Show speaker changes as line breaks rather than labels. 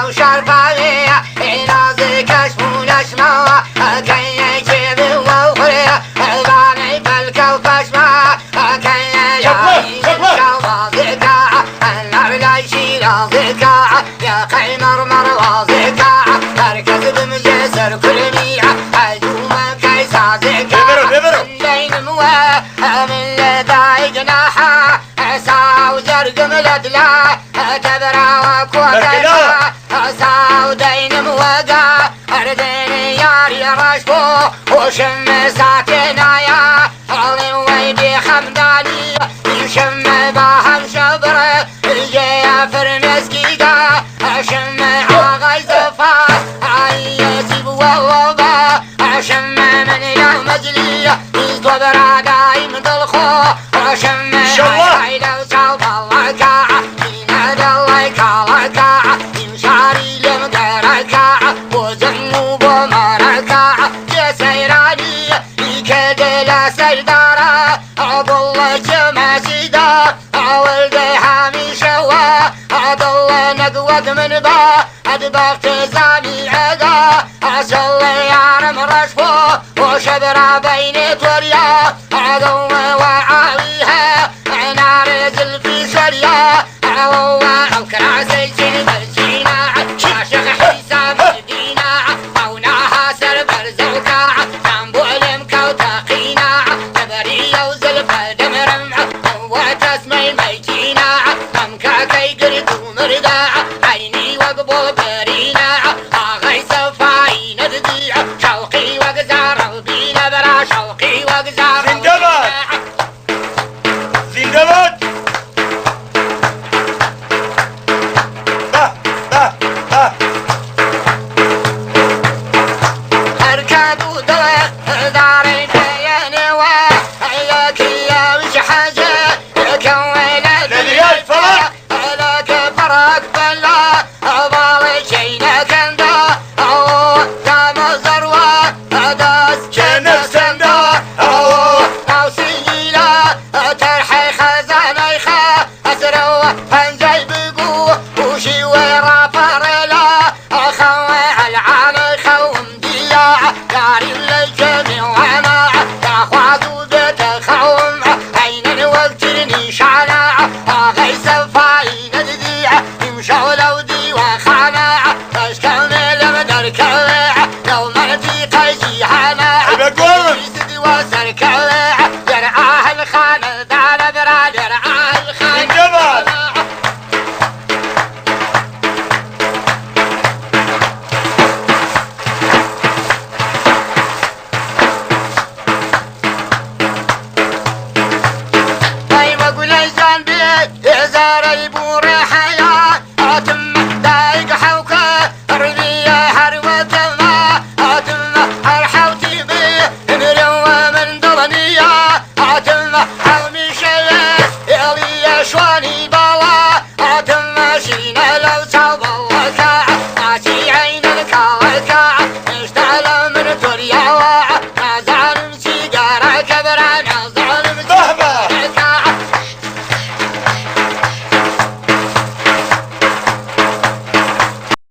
وشرباوي نازي كشفونش ما كي يجيب ووخري الباني بالكو فشما كي يجيب شوازيك النار لا يشيل ازيك يا قيمر مروازيك مركز بمجسر كل ميع هجوما كي سازيك من بين موه من لداي جناحه ساو زرقم لدلا تبرا وكوكيبا ساو دين موقع اردين ياري رشفو وشم ساكنايا علي ويدي خمداني يشم باهم شبره يجي فرمسكيقا شم عاغي زفاس عيسيب ووضا شم من يوم مجلي يزدو براقاي من دلخو شم عيدا وصوب الله كاع ينادى الله كالكاع يمشاري لمقركاع وزنوب ومركاع يا سيراني يكدل سيدارا عبد الله جمع سيدا ولدي حامي شوا عبد الله نقود من با ادبقت زاني عدا اصلي يعرم رشفو وشبرا بين توريا عدو وعاويها نار زلفي سريا عوو وكرع زيتين برجينا شاشق حيسا مدينة طوناها سربر زوكا جنبو علمكا وتقينا تبريا وزلفة دمرم وتسمي الميتينا ممكا كي قرد ومرداع عيني وقبو برينا اغي سفاي ندديع شوقي وقزار وبينا برا شوقي وقزار
زندباد
اركبوا داري بياني وهيك يا وش حاجه كويله
لليال فرق
لك فرق بلا بالي شينا كندا او دام زروه داس
كان سندا
او سيلا ترحي خزاني خا اسروا فنجي بقو وشي ورا فرلا اخوي العالي خوم ديا داري للجميع وما تاخذوا بيت خوم عين الوقت نشانا اغي سفاي نديع يمشوا لو دي وخانا اشكال مدركه لو مرتي قيجي حنا يسدي وسركه يرعاه الخان دار براد يرعاه الخان
زندباد
اي بقول الجان بيت يزار يبور حياه اتم دايق حوكه ربيع حروه ما اتم الحوتي بيه نروى من ضلنيه اتم حومي شيء يلي شواني بالا اتم شينا لو صوب الله كاع ماشي عين الكاوكاع اشتعل من تريا